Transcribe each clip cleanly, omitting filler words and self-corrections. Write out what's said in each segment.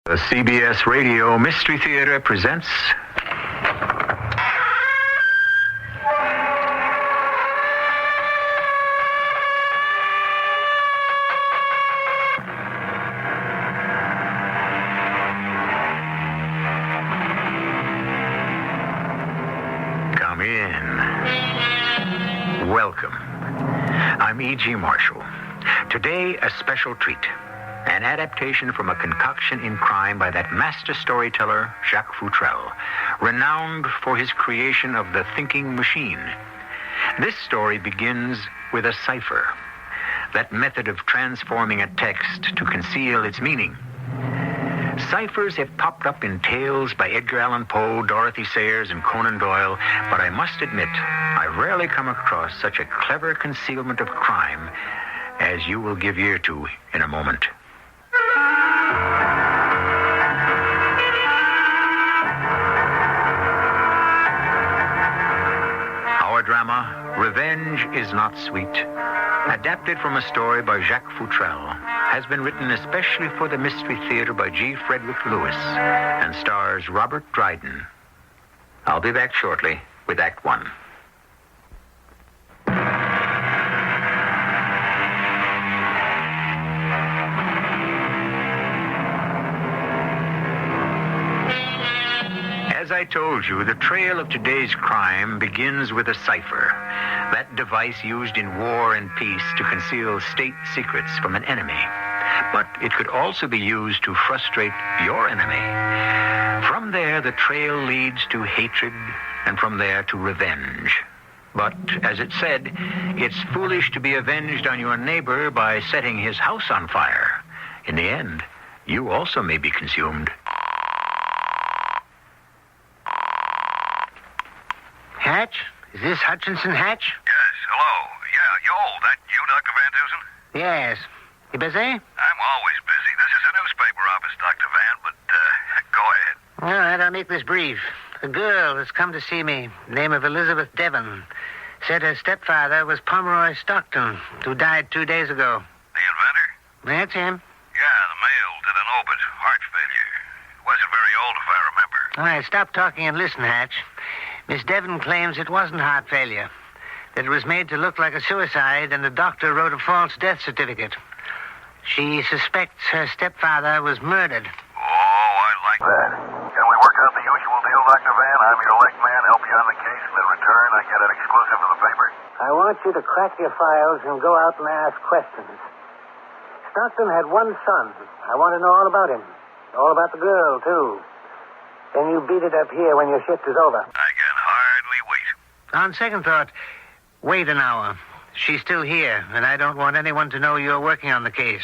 The CBS Radio Mystery Theater presents... Come in. Welcome. I'm E.G. Marshall. Today, a special treat. An adaptation from a concoction in crime by that master storyteller, Jacques Futrelle, renowned for his creation of the thinking machine. This story begins with a cipher, that method of transforming a text to conceal its meaning. Ciphers have popped up in tales by Edgar Allan Poe, Dorothy Sayers, and Conan Doyle, but I must admit, I rarely come across such a clever concealment of crime as you will give ear to in a moment. Our drama, Revenge is Not Sweet, adapted from a story by Jacques Futrelle, has been written especially for the Mystery Theater by G. Frederick Lewis and stars Robert Dryden. I'll be back shortly with Act One. As I told you, the trail of today's crime begins with a cipher, that device used in war and peace to conceal state secrets from an enemy. But it could also be used to frustrate your enemy. From there, the trail leads to hatred, and from there to revenge. But, as it said, it's foolish to be avenged on your neighbor by setting his house on fire. In the end, you also may be consumed. Hatch? Is this Hutchinson Hatch? Yes, hello. Yeah, yo, that you, Dr. Van Dusen? Yes. You busy? I'm always busy. This is a newspaper office, Dr. Van, but, go ahead. All right, I'll make this brief. A girl has come to see me, name of Elizabeth Devon. Said her stepfather was Pomeroy Stockton, who died 2 days ago. The inventor? That's him. Yeah, the male did an obit, heart failure. Wasn't very old, if I remember. All right, stop talking and listen, Hatch. Miss Devon claims it wasn't heart failure, that it was made to look like a suicide, and the doctor wrote a false death certificate. She suspects her stepfather was murdered. Oh, I like that. Can we work out the usual deal, Dr. Van? I'm your leg man, help you on the case, and in return, I get an exclusive for the paper. I want you to crack your files and go out and ask questions. Stockton had one son. I want to know all about him. All about the girl, too. Then you beat it up here when your shift is over. I can hardly wait. On second thought, wait an hour. She's still here, and I don't want anyone to know you're working on the case.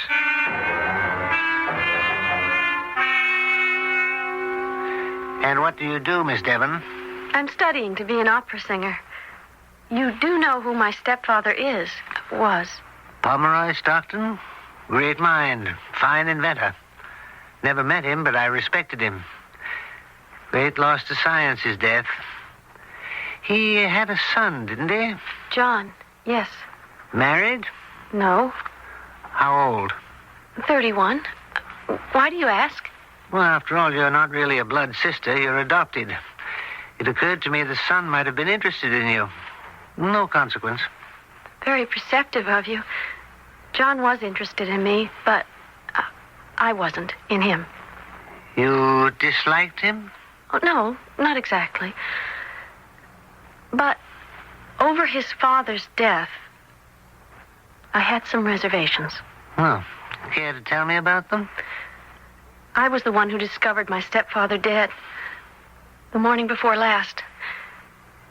And what do you do, Miss Devon? I'm studying to be an opera singer. You do know who my stepfather is, was. Pomeroy Stockton? Great mind, fine inventor. Never met him, but I respected him. Great loss to science, his death. He had a son, didn't he? John, yes. Married? No. How old? 31. Why do you ask? Well, after all, you're not really a blood sister. You're adopted. It occurred to me the son might have been interested in you. No consequence. Very perceptive of you. John was interested in me, but I wasn't in him. You disliked him? Oh, no, not exactly. But over his father's death, I had some reservations. Well, care to tell me about them? I was the one who discovered my stepfather dead the morning before last.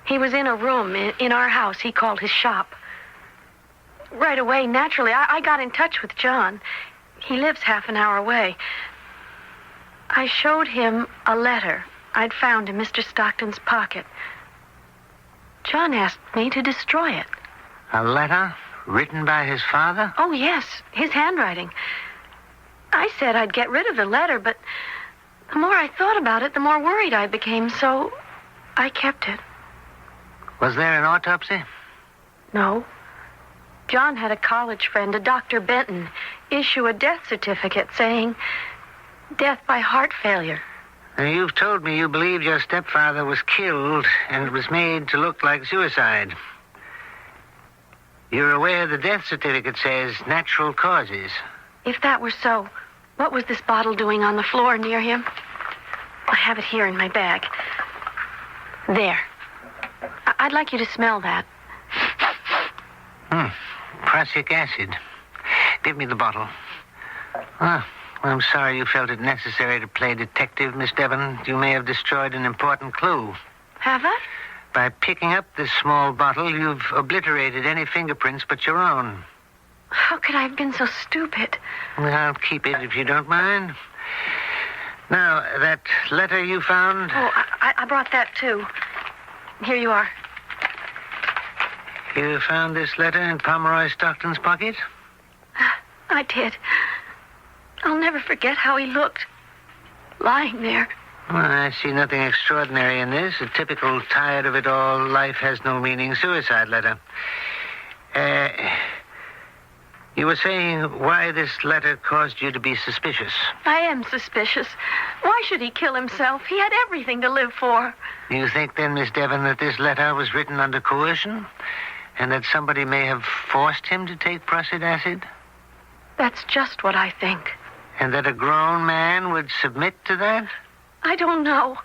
He was in a room in our house he called his shop. Right away, naturally, I got in touch with John. He lives half an hour away. I showed him a letter I'd found in Mr. Stockton's pocket. John asked me to destroy it. A letter written by his father? Oh, yes, his handwriting. I said I'd get rid of the letter, but the more I thought about it, the more worried I became, so I kept it. Was there an autopsy? No. John had a college friend, a Dr. Benton, issue a death certificate saying Death by heart failure. Now, you've told me you believed your stepfather was killed and it was made to look like suicide. You're aware the death certificate says natural causes. If that were so, what was this bottle doing on the floor near him? I have it here in my bag. There. I'd like you to smell that. Prussic acid. Give me the bottle. Oh, I'm sorry you felt it necessary to play detective, Miss Devon. You may have destroyed an important clue. Have I? By picking up this small bottle, you've obliterated any fingerprints but your own. How could I have been so stupid? I'll keep it if you don't mind. Now, that letter you found... Oh, I brought that, too. Here you are. You found this letter in Pomeroy Stockton's pocket? I did. I'll never forget how he looked. Lying there. Well, I see nothing extraordinary in this. A typical tired of it all, life has no meaning suicide letter. You were saying why this letter caused you to be suspicious. I am suspicious. Why should he kill himself? He had everything to live for. You think then, Miss Devon, that this letter was written under coercion? And that somebody may have forced him to take prussic acid? That's just what I think. And that a grown man would submit to that? I don't know.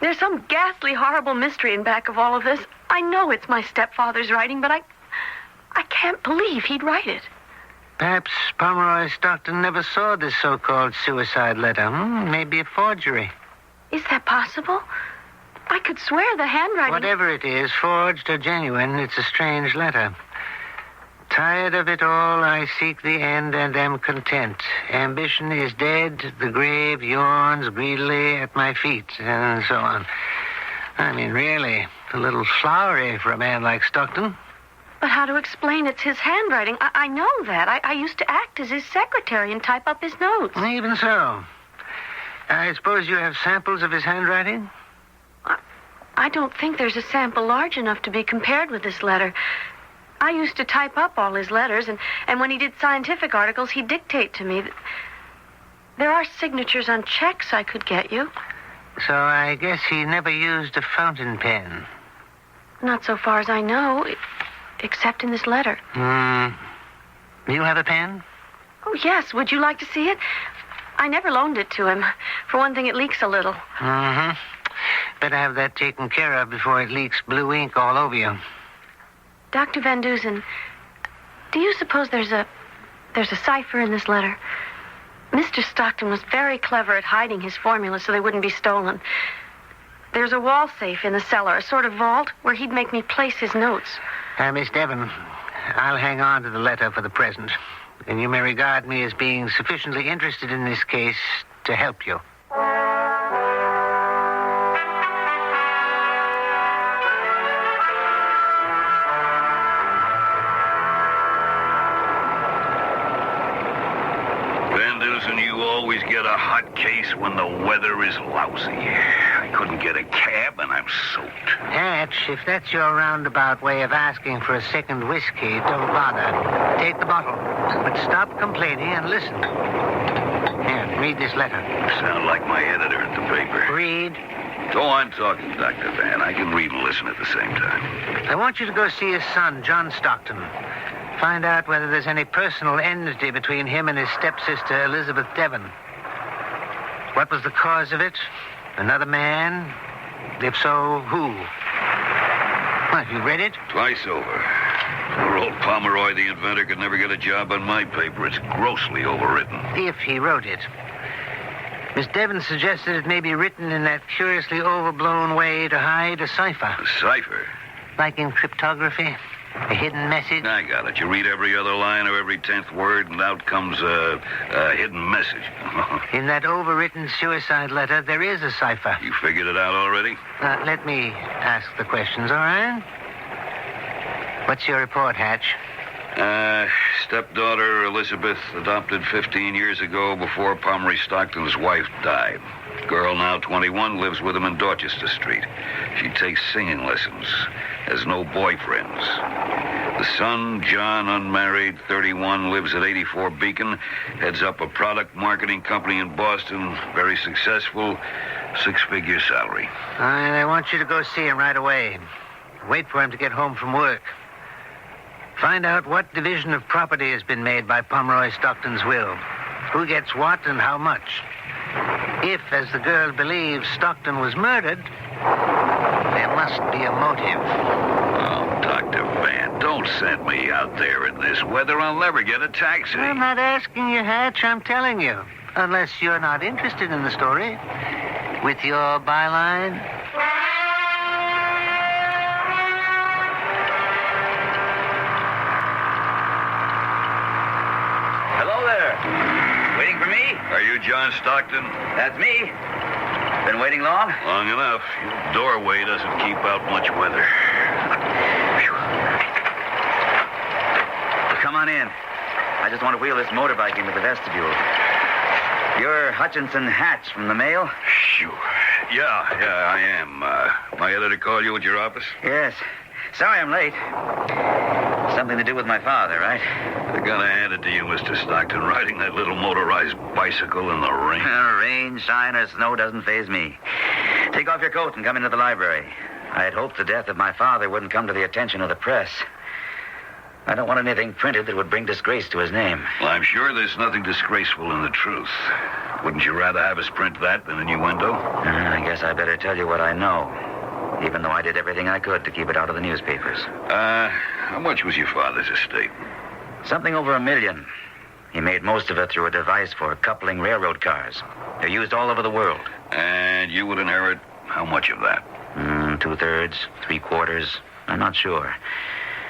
There's some ghastly, horrible mystery in back of all of this. I know it's my stepfather's writing, but I can't believe he'd write it. Perhaps Pomeroy Stockton never saw this so-called suicide letter. Maybe a forgery. Is that possible? I could swear the handwriting... Whatever it is, forged or genuine, it's a strange letter. Tired of it all, I seek the end and am content. Ambition is dead, the grave yawns greedily at my feet, and so on. I mean, really, a little flowery for a man like Stockton. But how to explain it's his handwriting? I know that. I used to act as his secretary and type up his notes. Even so. I suppose you have samples of his handwriting? I don't think there's a sample large enough to be compared with this letter. I used to type up all his letters, and when he did scientific articles, he'd dictate to me. There are signatures on checks I could get you. So I guess he never used a fountain pen. Not so far as I know, except in this letter. You have a pen? Oh, yes. Would you like to see it? I never loaned it to him. For one thing, it leaks a little. Better have that taken care of before it leaks blue ink all over you. Dr. Van Dusen, do you suppose there's a cipher in this letter? Mr. Stockton was very clever at hiding his formulas so they wouldn't be stolen. There's a wall safe in the cellar, a sort of vault, where he'd make me place his notes. Miss Devon, I'll hang on to the letter for the present. And you may regard me as being sufficiently interested in this case to help you. Always get a hot case when the weather is lousy. I couldn't get a cab and I'm soaked. Hatch, if that's your roundabout way of asking for a second whiskey, don't bother. Take the bottle. But stop complaining and listen. Here, read this letter. Sound like my editor at the paper. Read. Go on talking, Dr. Van. I can read and listen at the same time. I want you to go see his son, John Stockton. Find out whether there's any personal enmity between him and his stepsister, Elizabeth Devon. What was the cause of it? Another man? If so, who? What, you read it? Twice over. Poor old Pomeroy, the inventor, could never get a job on my paper. It's grossly overwritten. If he wrote it. Miss Devon suggested it may be written in that curiously overblown way to hide a cipher. A cipher? Like in cryptography. A hidden message? I got it. You read every other line or every 10th word, and out comes a hidden message. In that overwritten suicide letter, there is a cipher. You figured it out already? Let me ask the questions, all right? What's your report, Hatch? Stepdaughter Elizabeth, adopted 15 years ago before Pomeroy Stockton's wife died. Girl, now 21, lives with him in Dorchester Street. She takes singing lessons, has no boyfriends. The son, John, unmarried, 31, lives at 84 Beacon, heads up a product marketing company in Boston, very successful, 6-figure salary. And I want you to go see him right away. Wait for him to get home from work. Find out what division of property has been made by Pomeroy Stockton's will. Who gets what and how much. If, as the girl believes, Stockton was murdered, there must be a motive. Oh, Dr. Van, don't send me out there in this weather. I'll never get a taxi. I'm not asking you, Hatch. I'm telling you. Unless you're not interested in the story. With your byline? Hello there. Waiting for me? Are you John Stockton? That's me. Been waiting long? Long enough. Your doorway doesn't keep out much weather. Come on in. I just want to wheel this motorbike into the vestibule. You're Hutchinson Hatch from the mail? Sure. Yeah, I am. My editor called you at your office? Yes. Sorry I'm late. Something to do with my father, right? I gotta hand it to you, Mr. Stockton, riding that little motorized bicycle in the rain. Rain, shine, or snow doesn't faze me. Take off your coat and come into the library. I had hoped the death of my father wouldn't come to the attention of the press. I don't want anything printed that would bring disgrace to his name. Well, I'm sure there's nothing disgraceful in the truth. Wouldn't you rather have us print that than innuendo? I guess I better tell you what I know, even though I did everything I could to keep it out of the newspapers. How much was your father's estate? Something over $1 million. He made most of it through a device for coupling railroad cars. They're used all over the world. And you would inherit how much of that? 2/3, 3/4. I'm not sure.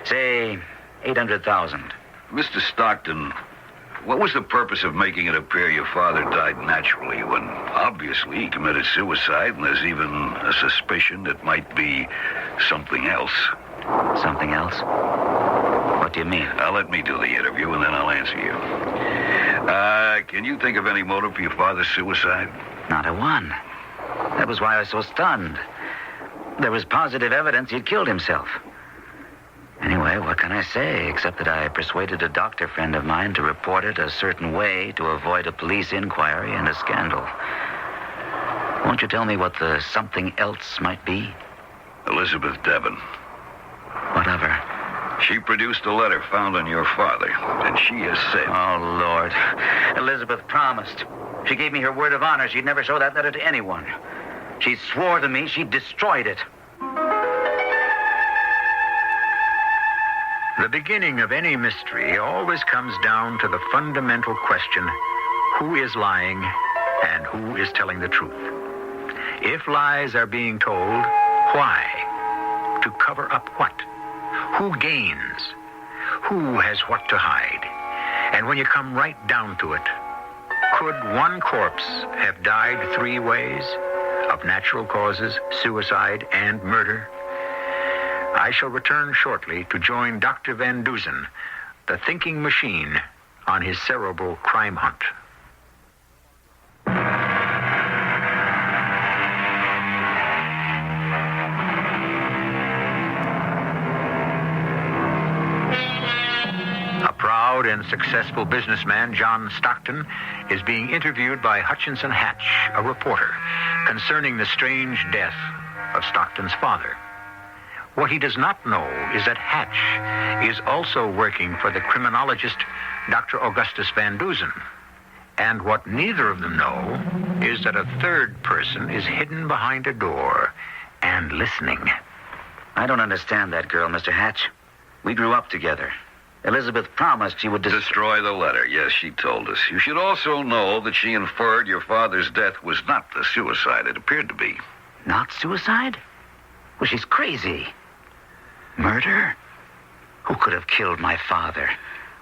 Say $800,000. Mr. Stockton, what was the purpose of making it appear your father died naturally when obviously he committed suicide and there's even a suspicion it might be something else? Something else? What do you mean? Now, let me do the interview and then I'll answer you. Can you think of any motive for your father's suicide? Not a one. That was why I was so stunned. There was positive evidence he'd killed himself. Anyway, what can I say, except that I persuaded a doctor friend of mine to report it a certain way to avoid a police inquiry and a scandal. Won't you tell me what the something else might be? Elizabeth Devon. What of her? She produced a letter found on your father, and she has said... Oh, Lord. Elizabeth promised. She gave me her word of honor she'd never show that letter to anyone. She swore to me she destroyed it. The beginning of any mystery always comes down to the fundamental question, who is lying and who is telling the truth? If lies are being told, why? To cover up what? Who gains? Who has what to hide? And when you come right down to it, could one corpse have died 3 ways? Of natural causes, suicide, and murder? I shall return shortly to join Dr. Van Dusen, the thinking machine, on his cerebral crime hunt. A proud and successful businessman, John Stockton, is being interviewed by Hutchinson Hatch, a reporter, concerning the strange death of Stockton's father. What he does not know is that Hatch is also working for the criminologist Dr. Augustus Van Dusen. And what neither of them know is that a third person is hidden behind a door and listening. I don't understand that girl, Mr. Hatch. We grew up together. Elizabeth promised she would Destroy the letter. Yes, she told us. You should also know that she inferred your father's death was not the suicide it appeared to be. Not suicide? Well, she's crazy. Murder? Who could have killed my father?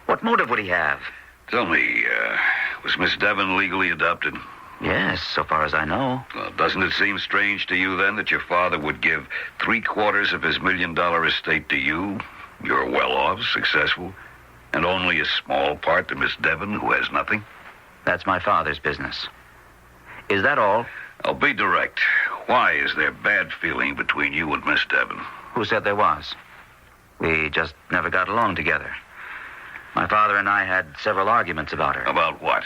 What motive would he have? Tell me, was Miss Devon legally adopted? Yes, so far as I know. Well, doesn't it seem strange to you, then, that your father would give 3/4 of his $1 million estate to you? You're well-off, successful, and only a small part to Miss Devon, who has nothing? That's my father's business. Is that all? I'll be direct. Why is there bad feeling between you and Miss Devon? Who said there was? We just never got along together. My father and I had several arguments about her. About what?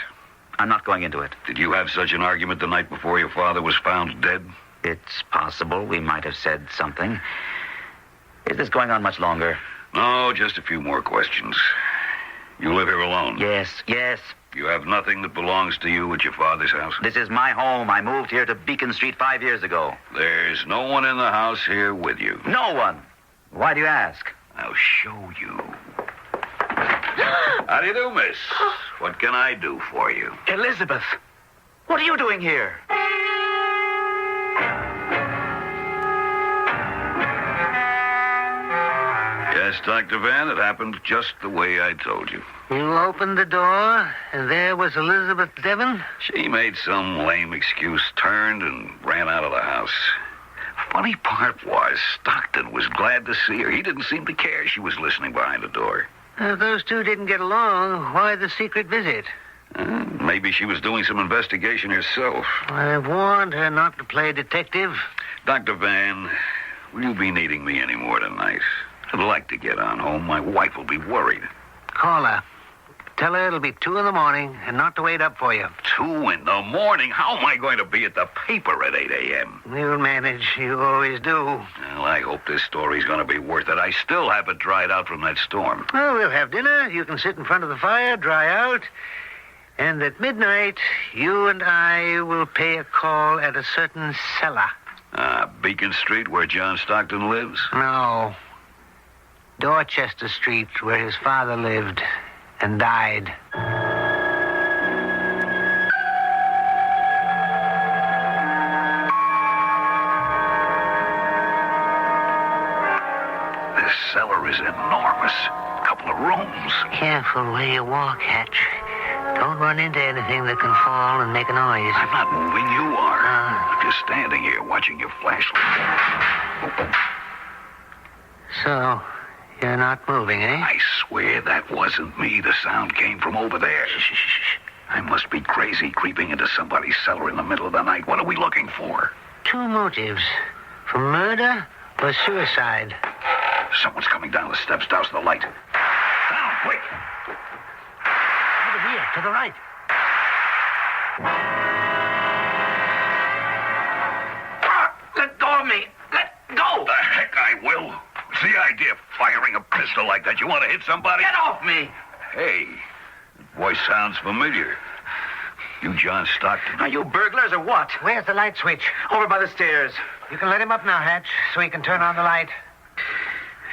I'm not going into it. Did you have such an argument the night before your father was found dead? It's possible we might have said something. Is this going on much longer? No, just a few more questions. You live here alone? Yes. You have nothing that belongs to you at your father's house? This is my home. I moved here to Beacon Street 5 years ago. There's no one in the house here with you. No one. Why do you ask? I'll show you. How do you do, miss? What can I do for you? Elizabeth, what are you doing here? Yes, Dr. Van, it happened just the way I told you. You opened the door, and there was Elizabeth Devon? She made some lame excuse, turned, and ran out of the house. Funny part was, Stockton was glad to see her. He didn't seem to care she was listening behind the door. If those two didn't get along, why the secret visit? Maybe she was doing some investigation herself. I warned her not to play detective. Dr. Van, will you be needing me any more tonight? I'd like to get on home. My wife will be worried. Call her. Tell her it'll be 2 in the morning and not to wait up for you. 2 in the morning? How am I going to be at the paper at 8 a.m.? You'll manage. You always do. Well, I hope this story's going to be worth it. I still haven't dried out from that storm. Well, we'll have dinner. You can sit in front of the fire, dry out. And at midnight, you and I will pay a call at a certain cellar. Beacon Street, where John Stockton lives? No. Dorchester Street, where his father lived and died. This cellar is enormous. A couple of rooms. Careful where you walk, Hatch. Don't run into anything that can fall and make a noise. I'm not moving, you are. I'm just standing here watching your flashlight. So, you're not moving, eh? I swear that wasn't me. The sound came from over there. Shh. I must be crazy creeping into somebody's cellar in the middle of the night. What are we looking for? 2 motives. For murder or suicide. Someone's coming down the steps. Douse the light. Down, quick. Over here, to the right. Let go of me. Let go. The heck I will. What's the idea of firing a pistol like that? You want to hit somebody? Get off me. Hey, that voice sounds familiar. You John Stockton? Are you burglars or what? Where's the light switch? Over by the stairs. You can let him up now, Hatch, so he can turn on the light.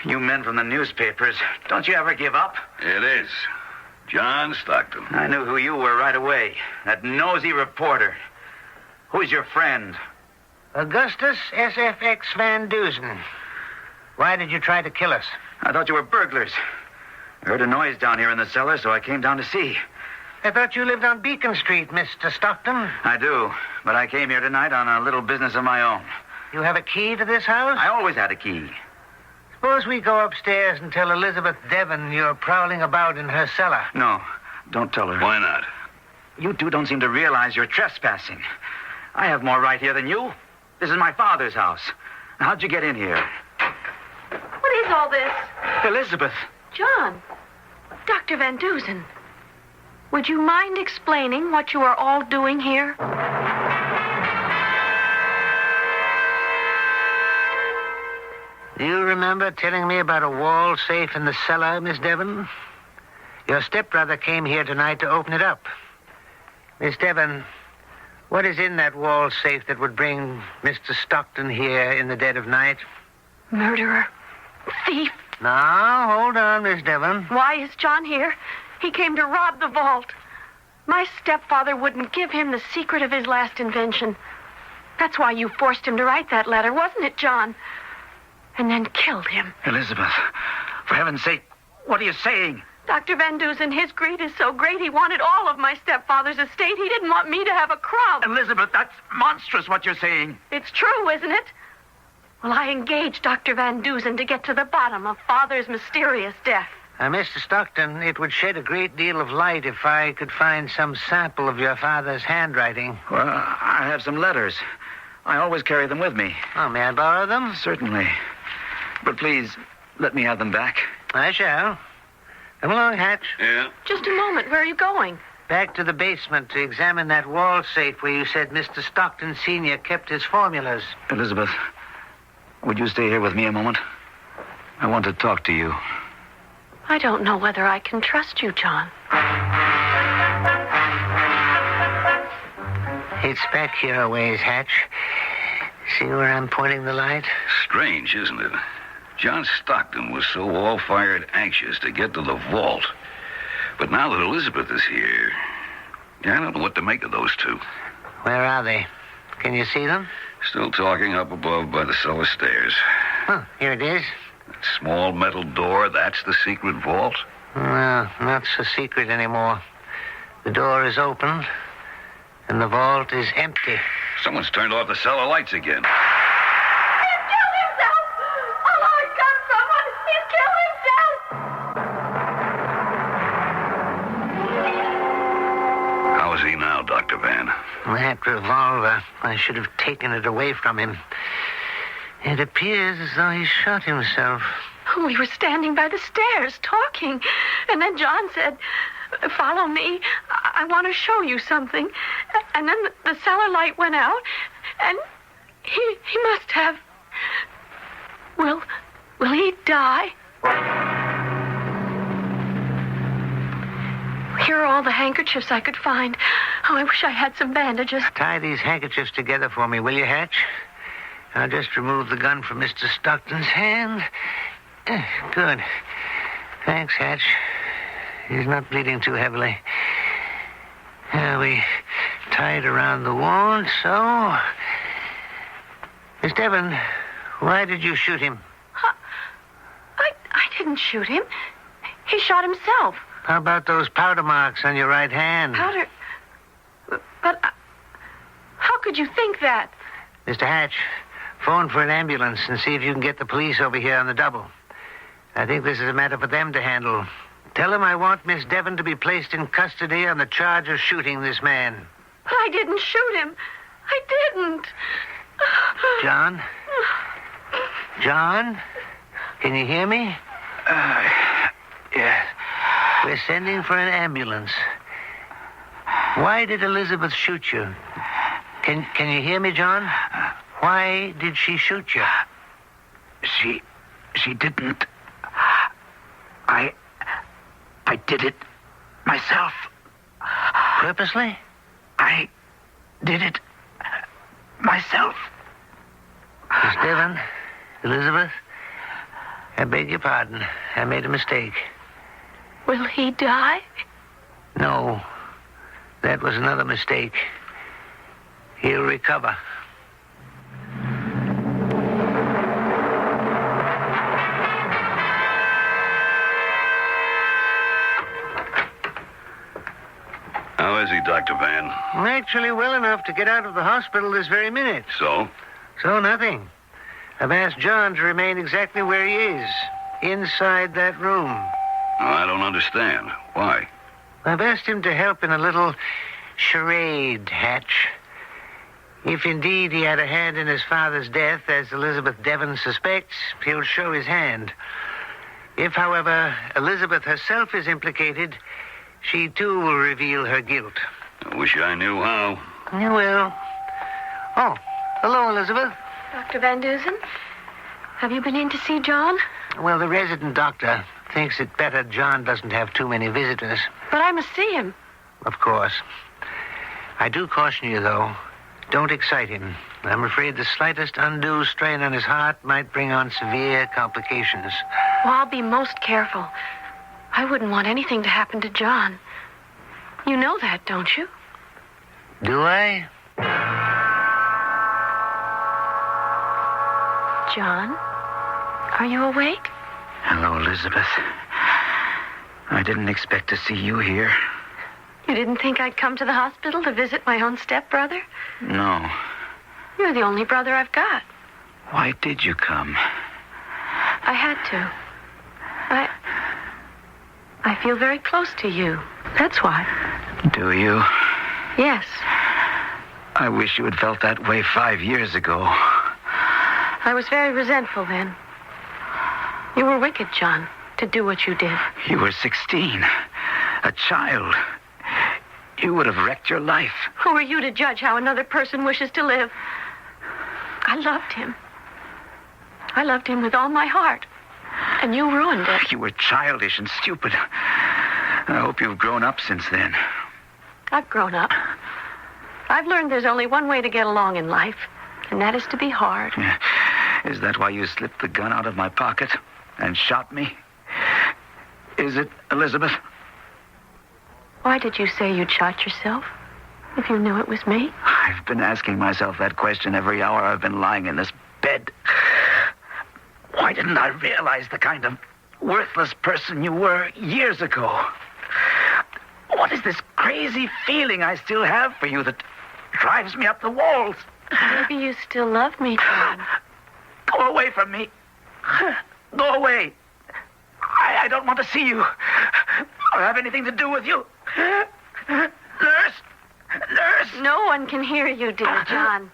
You men from the newspapers, don't you ever give up? It is. John Stockton. I knew who you were right away. That nosy reporter. Who's your friend? Augustus SFX Van Dusen. Why did you try to kill us? I thought you were burglars. I heard a noise down here in the cellar, so I came down to see. I thought you lived on Beacon Street, Mr. Stockton. I do, but I came here tonight on a little business of my own. You have a key to this house? I always had a key. Suppose we go upstairs and tell Elizabeth Devon you're prowling about in her cellar. No, don't tell her. Why not? You two don't seem to realize you're trespassing. I have more right here than you. This is my father's house. How'd you get in here? What is all this? Elizabeth. John. Dr. Van Dusen. Would you mind explaining what you are all doing here? Do you remember telling me about a wall safe in the cellar, Miss Devon? Your stepbrother came here tonight to open it up. Miss Devon, what is in that wall safe that would bring Mr. Stockton here in the dead of night? Murderer. Thief. Now, hold on, Miss Devon. Why is John here? He came to rob the vault. My stepfather wouldn't give him the secret of his last invention. That's why you forced him to write that letter, wasn't it, John? And then killed him. Elizabeth, for heaven's sake, what are you saying? Dr. Van Dusen, his greed is so great he wanted all of my stepfather's estate. He didn't want me to have a crumb. Elizabeth, that's monstrous what you're saying. It's true, isn't it? Well, I engaged Dr. Van Dusen to get to the bottom of Father's mysterious death. Mr. Stockton, it would shed a great deal of light if I could find some sample of your father's handwriting. Well, I have some letters. I always carry them with me. Oh, may I borrow them? Certainly. But please, let me have them back? I shall. Come along, Hatch. Yeah? Just a moment. Where are you going? Back to the basement to examine that wall safe where you said Mr. Stockton Sr. kept his formulas. Elizabeth, would you stay here with me a moment? I want to talk to you. I don't know whether I can trust you, John. It's back here a ways, Hatch. See where I'm pointing the light? Strange, isn't it? John Stockton was so all-fired anxious to get to the vault. But now that Elizabeth is here, I don't know what to make of those two. Where are they? Can you see them? Still talking up above by the cellar stairs. Oh, here it is. That small metal door, that's the secret vault? Well, not so secret anymore. The door is open, and the vault is empty. Someone's turned off the cellar lights again. He's killed himself! Oh, Lord, come, someone! He's killed himself! How is he now, Dr. Van? That revolver, I should have taken it away from him. It appears as though he shot himself. We were standing by the stairs, talking. And then John said, "Follow me. I want to show you something." And then the cellar light went out, and he must have... Will he die? Here are all the handkerchiefs I could find. Oh, I wish I had some bandages. Tie these handkerchiefs together for me, will you, Hatch? I'll just remove the gun from Mr. Stockton's hand. Good. Thanks, Hatch. He's not bleeding too heavily. We tie it around the wound, so... Miss Devon, why did you shoot him? I didn't shoot him. He shot himself. How about those powder marks on your right hand? Powder... But how could you think that? Mr. Hatch, phone for an ambulance and see if you can get the police over here on the double. I think this is a matter for them to handle. Tell them I want Miss Devon to be placed in custody on the charge of shooting this man. But I didn't shoot him. I didn't. John? John? Can you hear me? Yeah. We're sending for an ambulance. Why did Elizabeth shoot you? Can you hear me, John? Why did she shoot you? She didn't. I did it myself. Purposely? I did it myself. Miss Devon, Elizabeth, I beg your pardon. I made a mistake. Will he die? No, that was another mistake. He'll recover. How is he, Dr. Van? I'm actually well enough to get out of the hospital this very minute. So? So nothing. I've asked John to remain exactly where he is, inside that room. Oh, I don't understand. Why? I've asked him to help in a little charade, Hatch. If indeed he had a hand in his father's death, as Elizabeth Devon suspects, he'll show his hand. If, however, Elizabeth herself is implicated, she too will reveal her guilt. I wish I knew how. You will. Oh, hello, Elizabeth. Dr. Van Dusen, have you been in to see John? Well, the resident doctor thinks it better John doesn't have too many visitors. But I must see him. Of course. I do caution you, though. Don't excite him. I'm afraid the slightest undue strain on his heart might bring on severe complications. Well, I'll be most careful. I wouldn't want anything to happen to John. You know that, don't you? Do I? John, are you awake? Hello, Elizabeth. I didn't expect to see you here. You didn't think I'd come to the hospital to visit my own stepbrother? No. You're the only brother I've got. Why did you come? I had to. I feel very close to you. That's why. Do you? Yes. I wish you had felt that way 5 years ago. I was very resentful then. You were wicked, John, to do what you did. You were 16, a child. You would have wrecked your life. Who are you to judge how another person wishes to live? I loved him. I loved him with all my heart. And you ruined it. You were childish and stupid. I hope you've grown up since then. I've grown up. I've learned there's only one way to get along in life, and that is to be hard. Is that why you slipped the gun out of my pocket and shot me? Is it, Elizabeth? Why did you say you'd shot yourself, if you knew it was me? I've been asking myself that question every hour I've been lying in this bed. Why didn't I realize the kind of worthless person you were years ago? What is this crazy feeling I still have for you that drives me up the walls? Maybe you still love me, John. Go away from me. Go away. I don't want to see you or have anything to do with you. Nurse! Nurse! No one can hear you, dear John.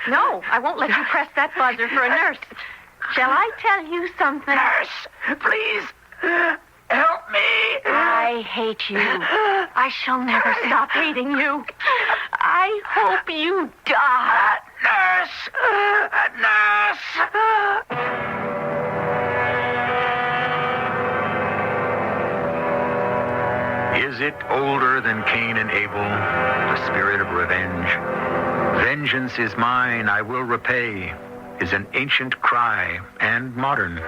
No, I won't let you press that buzzer for a nurse. Shall I tell you something? Nurse, please. Help me. I hate you. I shall never stop hating you. I hope you die. Nurse! Is it older than Cain and Abel, the spirit of revenge? Vengeance is mine, I will repay, is an ancient cry and modern.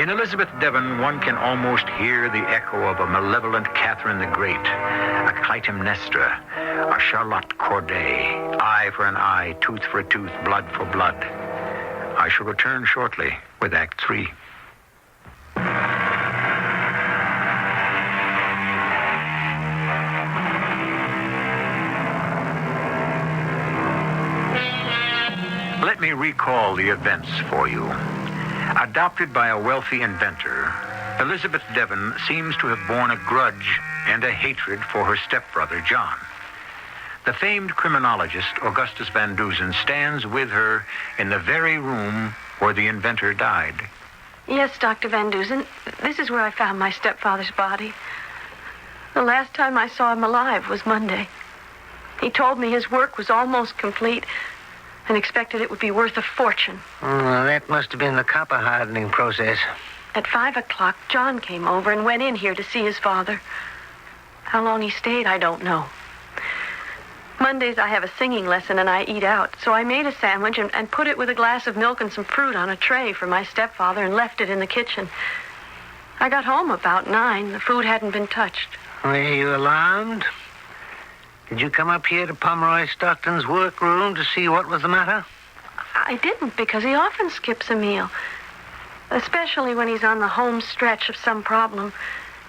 In Elizabeth Devon, one can almost hear the echo of a malevolent Catherine the Great, a Clytemnestra, a Charlotte Corday, eye for an eye, tooth for a tooth, blood for blood. I shall return shortly with Act 3. Let me recall the events for you. Adopted by a wealthy inventor, Elizabeth Devon seems to have borne a grudge and a hatred for her stepbrother, John. The famed criminologist, Augustus Van Dusen, stands with her in the very room where the inventor died. Yes, Dr. Van Dusen, this is where I found my stepfather's body. The last time I saw him alive was Monday. He told me his work was almost complete and expected it would be worth a fortune. That must have been the copper hardening process. At 5 o'clock, John came over and went in here to see his father. How long he stayed, I don't know. Mondays, I have a singing lesson and I eat out, so I made a sandwich and put it with a glass of milk and some fruit on a tray for my stepfather and left it in the kitchen. I got home about 9. The food hadn't been touched. Were you alarmed? Did you come up here to Pomeroy Stockton's workroom to see what was the matter? I didn't, because he often skips a meal. Especially when he's on the home stretch of some problem.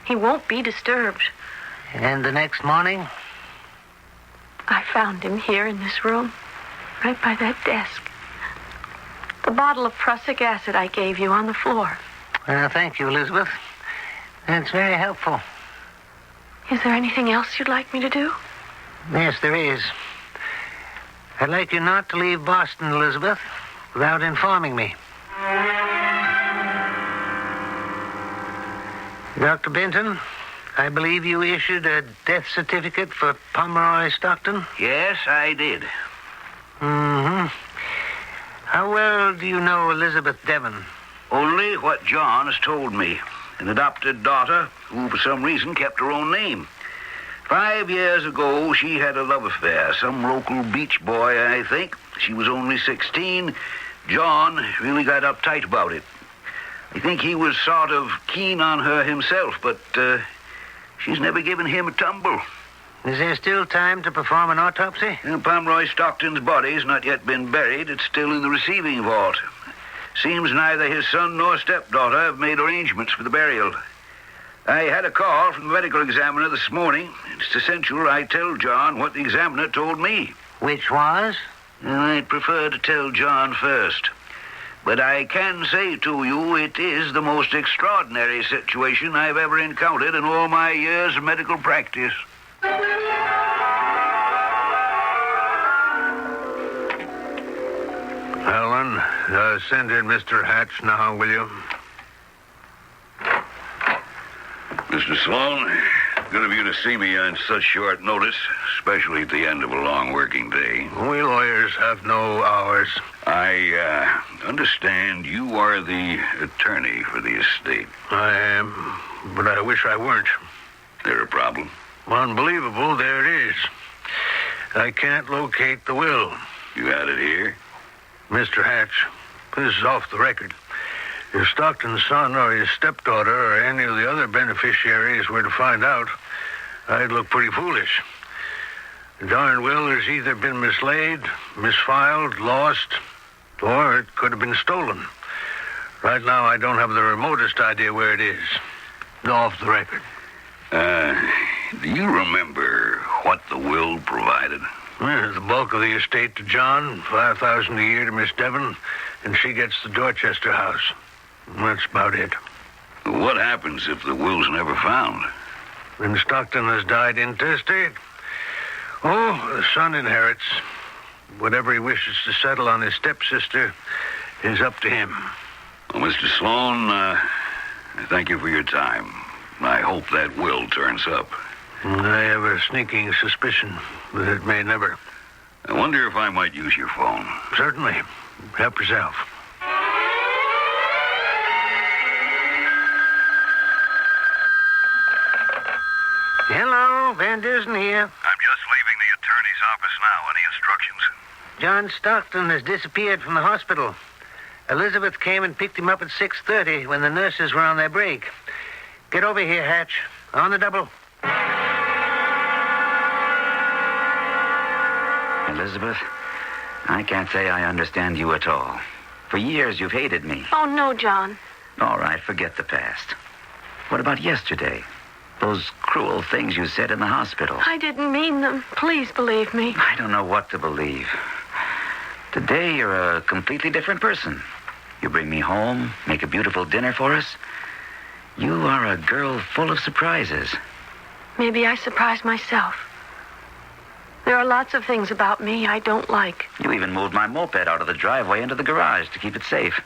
He won't be disturbed. And the next morning? I found him here in this room, right by that desk. The bottle of prussic acid I gave you on the floor. Well, thank you, Elizabeth. That's very helpful. Is there anything else you'd like me to do? Yes, there is. I'd like you not to leave Boston, Elizabeth, without informing me. Dr. Benton, I believe you issued a death certificate for Pomeroy Stockton? Yes, I did. Mm-hmm. How well do you know Elizabeth Devon? Only what John has told me. An adopted daughter who, for some reason, kept her own name. 5 years ago, she had a love affair. Some local beach boy, I think. She was only 16. John really got uptight about it. I think he was sort of keen on her himself, but she's never given him a tumble. Is there still time to perform an autopsy? Pomeroy Stockton's body's not yet been buried. It's still in the receiving vault. Seems neither his son nor stepdaughter have made arrangements for the burial. I had a call from the medical examiner this morning. It's essential I tell John what the examiner told me. Which was? I'd prefer to tell John first. But I can say to you it is the most extraordinary situation I've ever encountered in all my years of medical practice. Helen, send in Mr. Hatch now, will you? Mr. Sloan, good of you to see me on such short notice, especially at the end of a long working day. We lawyers have no hours. I understand you are the attorney for the estate. I am, but I wish I weren't. There a problem? Unbelievable, there it is. I can't locate the will. You had it here? Mr. Hatch, this is off the record. If Stockton's son or his stepdaughter or any of the other beneficiaries were to find out, I'd look pretty foolish. The darn will has either been mislaid, misfiled, lost, or it could have been stolen. Right now, I don't have the remotest idea where it is. Off the record. Do you remember what the will provided? Well, the bulk of the estate to John, $5,000 a year to Miss Devon, and she gets the Dorchester house. That's about it. What happens if the will's never found? When Stockton has died intestate, the son inherits. Whatever he wishes to settle on his stepsister is up to him. Well, Mr. Sloan, I thank you for your time. I hope that will turns up. I have a sneaking suspicion that it may never. I wonder if I might use your phone. Certainly. Help yourself. Hello, Van Dusen here. I'm just leaving the attorney's office now. Any instructions? John Stockton has disappeared from the hospital. Elizabeth came and picked him up at 6:30 when the nurses were on their break. Get over here, Hatch. On the double. Elizabeth, I can't say I understand you at all. For years, you've hated me. Oh, no, John. All right, forget the past. What about yesterday? Those cruel things you said in the hospital. I didn't mean them. Please believe me. I don't know what to believe. Today, you're a completely different person. You bring me home, make a beautiful dinner for us. You are a girl full of surprises. Maybe I surprised myself. There are lots of things about me I don't like. You even moved my moped out of the driveway into the garage to keep it safe.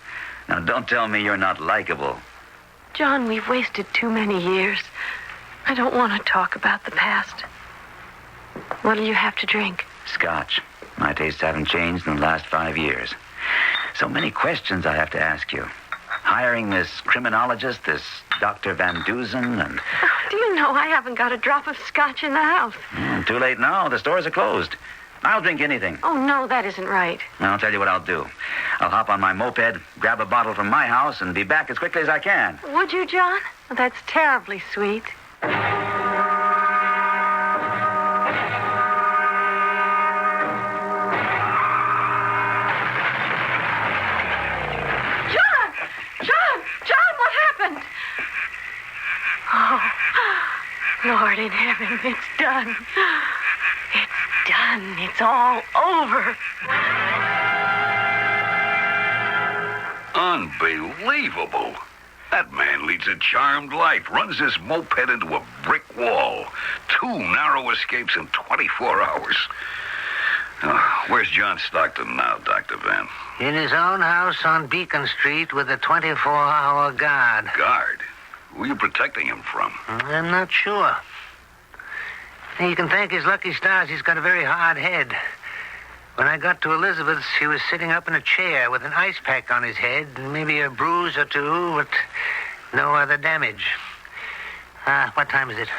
Now, don't tell me you're not likable. John, we've wasted too many years. I don't want to talk about the past. What'll you have to drink? Scotch. My tastes haven't changed in the last 5 years. So many questions I have to ask you. Hiring this criminologist, this Dr. Van Dusen, and... Do you know I haven't got a drop of scotch in the house? Too late now. The stores are closed. I'll drink anything. Oh, no, that isn't right. I'll tell you what I'll do. I'll hop on my moped, grab a bottle from my house, and be back as quickly as I can. Would you, John? That's terribly sweet. John, what happened? Oh, Lord in heaven, it's done. It's done. It's all over. Unbelievable. That man leads a charmed life, runs his moped into a brick wall. 2 narrow escapes in 24 hours. Where's John Stockton now, Dr. Van? In his own house on Beacon Street with a 24-hour guard. Guard? Who are you protecting him from? I'm not sure. You can thank his lucky stars he's got a very hard head. When I got to Elizabeth's, he was sitting up in a chair with an ice pack on his head, and maybe a bruise or two, but no other damage. What time is it?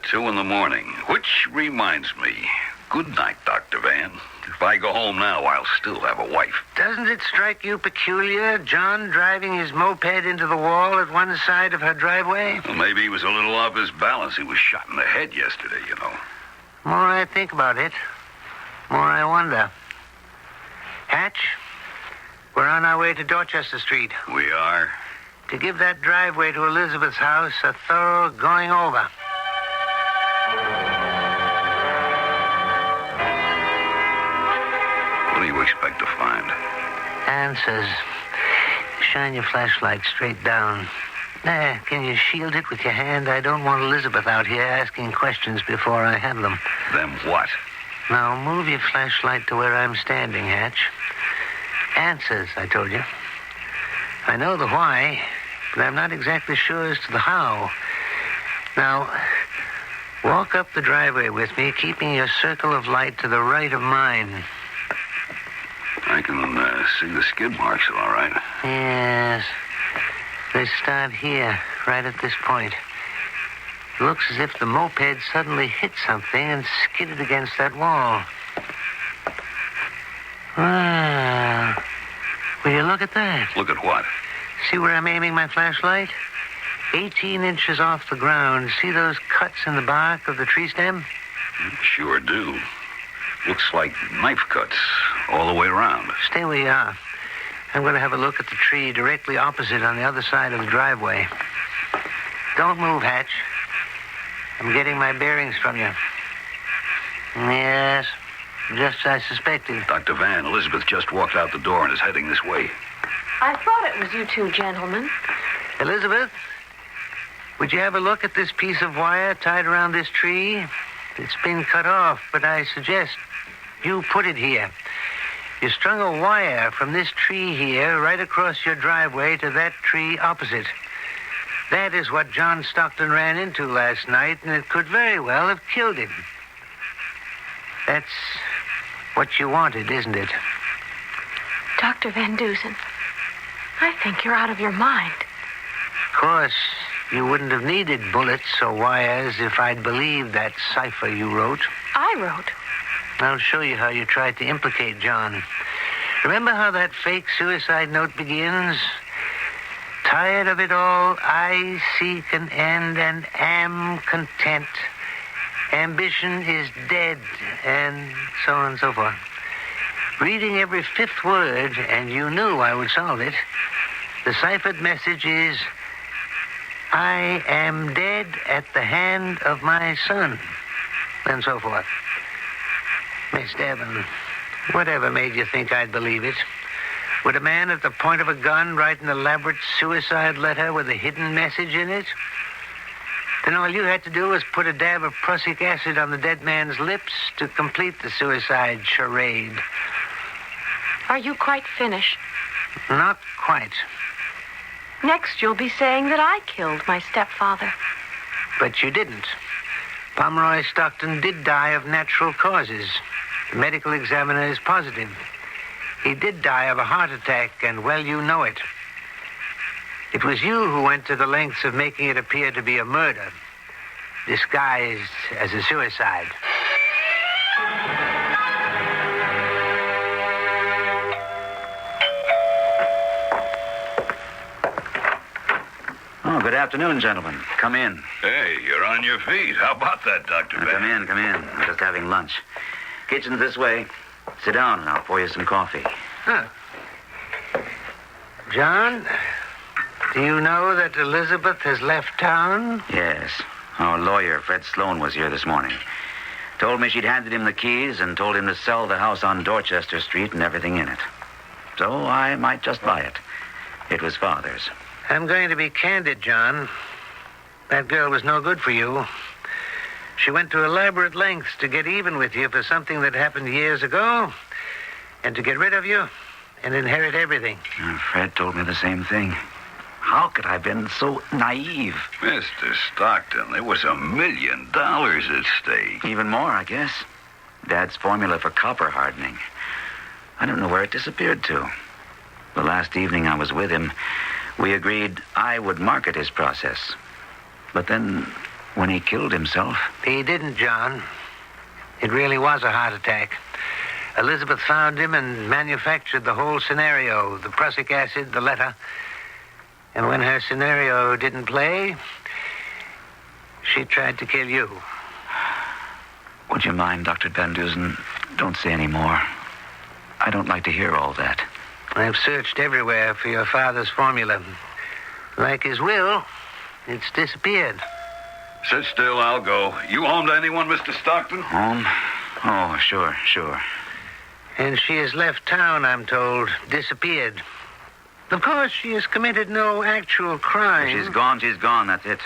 2 in the morning. Which reminds me, good night, Dr. Van. If I go home now, I'll still have a wife. Doesn't it strike you peculiar, John driving his moped into the wall at one side of her driveway? Well, maybe he was a little off his balance. He was shot in the head yesterday, you know. The more I think about it, the more I wonder. Hatch, we're on our way to Dorchester Street. We are? To give that driveway to Elizabeth's house a thorough going over. What do you expect to find? Answers. Shine your flashlight straight down. Can you shield it with your hand? I don't want Elizabeth out here asking questions before I have them. Them what? Now, move your flashlight to where I'm standing, Hatch. Answers, I told you. I know the why, but I'm not exactly sure as to the how. Now, walk up the driveway with me, keeping your circle of light to the right of mine. I can see the skid marks all right. Yes. They start here, right at this point. It looks as if the moped suddenly hit something and skidded against that wall. Wow. Will you look at that? Look at what? See where I'm aiming my flashlight? 18 inches off the ground. See those cuts in the bark of the tree stem? Sure do. Looks like knife cuts all the way around. Stay where you are. I'm going to have a look at the tree directly opposite on the other side of the driveway. Don't move, Hatch. I'm getting my bearings from you. Yes, just as I suspected. Dr. Van, Elizabeth just walked out the door and is heading this way. I thought it was you two gentlemen. Elizabeth, would you have a look at this piece of wire tied around this tree? It's been cut off, but I suggest you put it here. You strung a wire from this tree here right across your driveway to that tree opposite. That is what John Stockton ran into last night, and it could very well have killed him. That's what you wanted, isn't it? Dr. Van Dusen, I think you're out of your mind. Of course, you wouldn't have needed bullets or wires if I'd believed that cipher you wrote. I wrote. I'll show you how you tried to implicate John. Remember how that fake suicide note begins? Tired of it all, I seek an end and am content. Ambition is dead, and so on and so forth. Reading every fifth word, and you knew I would solve it, the ciphered message is, I am dead at the hand of my son, and so forth. Miss Devon, whatever made you think I'd believe it? Would a man at the point of a gun write an elaborate suicide letter with a hidden message in it? Then all you had to do was put a dab of prussic acid on the dead man's lips to complete the suicide charade. Are you quite finished? Not quite. Next, you'll be saying that I killed my stepfather. But you didn't. Pomeroy Stockton did die of natural causes. The medical examiner is positive. He did die of a heart attack, and well, you know it. It was you who went to the lengths of making it appear to be a murder, disguised as a suicide. Oh, good afternoon, gentlemen. Come in. Hey, you're on your feet. How about that, Dr. Van? Come in. I'm just having lunch. Kitchen's this way. Sit down and I'll pour you some coffee. Huh. John, do you know that Elizabeth has left town? Yes. Our lawyer, Fred Sloan, was here this morning. Told me she'd handed him the keys and told him to sell the house on Dorchester Street and everything in it. So I might just buy it. It was Father's. I'm going to be candid, John. That girl was no good for you. She went to elaborate lengths to get even with you for something that happened years ago, and to get rid of you and inherit everything. Fred told me the same thing. How could I have been so naive? Mr. Stockton, there was $1 million at stake. Even more, I guess. Dad's formula for copper hardening. I don't know where it disappeared to. The last evening I was with him, we agreed I would market his process. But then, when he killed himself... He didn't, John. It really was a heart attack. Elizabeth found him and manufactured the whole scenario, the prussic acid, the letter. And when her scenario didn't play, she tried to kill you. Would you mind, Dr. Van Dusen? Don't say any more. I don't like to hear all that. I've searched everywhere for your father's formula. Like his will, it's disappeared. Sit still, I'll go. You home to anyone, Mr. Stockton? Home? Oh, sure. And she has left town, I'm told, disappeared. Of course, she has committed no actual crime. If she's gone, that's it.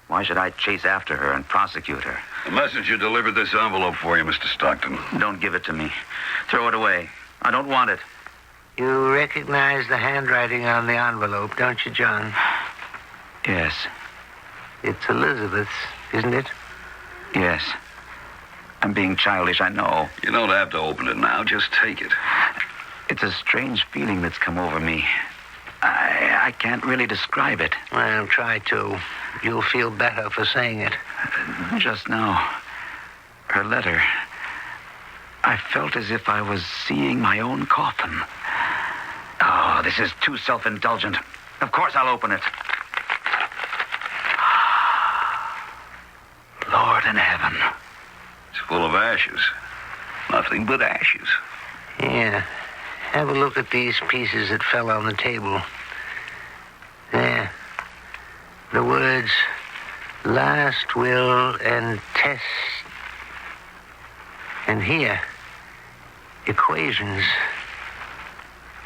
Why should I chase after her and prosecute her? The messenger delivered this envelope for you, Mr. Stockton. Don't give it to me. Throw it away. I don't want it. You recognize the handwriting on the envelope, don't you, John? Yes. It's Elizabeth's, isn't it? Yes. I'm being childish, I know. You don't have to open it now. Just take it. It's a strange feeling that's come over me. I can't really describe it. Well, try to. You'll feel better for saying it. Just now, her letter. I felt as if I was seeing my own coffin. Oh, this is too self-indulgent. Of course I'll open it. Lord in heaven. It's full of ashes. Nothing but ashes. Yeah. Have a look at these pieces that fell on the table. There. The words, last will and test. And here, equations.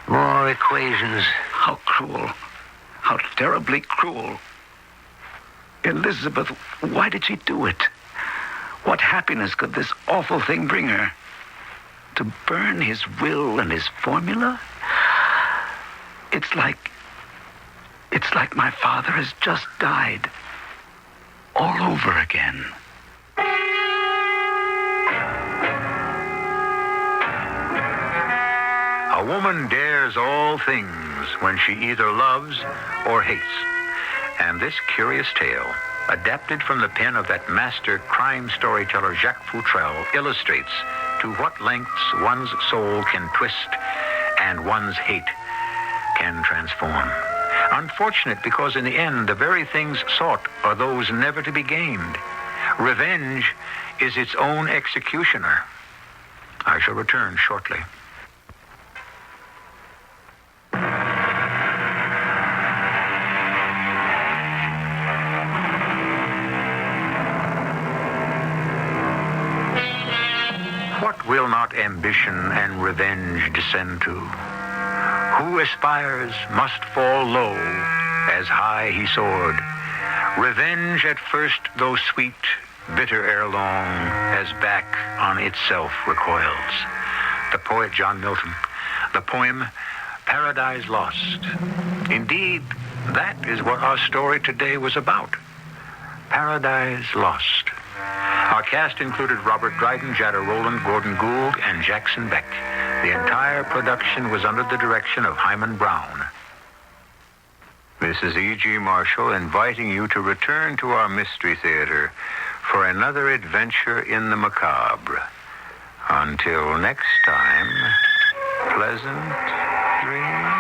More equations. How cruel. How terribly cruel. Elizabeth, why did she do it? What happiness could this awful thing bring her? To burn his will and his formula? It's like my father has just died. All over again. A woman dares all things when she either loves or hates. And this curious tale, adapted from the pen of that master crime storyteller Jacques Futrelle, illustrates to what lengths one's soul can twist and one's hate can transform. Unfortunate because in the end, the very things sought are those never to be gained. Revenge is its own executioner. I shall return shortly. What will not ambition and revenge descend to? Who aspires must fall low, as high he soared. Revenge at first, though sweet, bitter ere long, as back on itself recoils. The poet John Milton. The poem Paradise Lost. Indeed, that is what our story today was about. Paradise Lost. Our cast included Robert Dryden, Jada Rowland, Gordon Gould, and Jackson Beck. The entire production was under the direction of Hyman Brown. This is E.G. Marshall inviting you to return to our Mystery Theater for another adventure in the macabre. Until next time, pleasant dreams.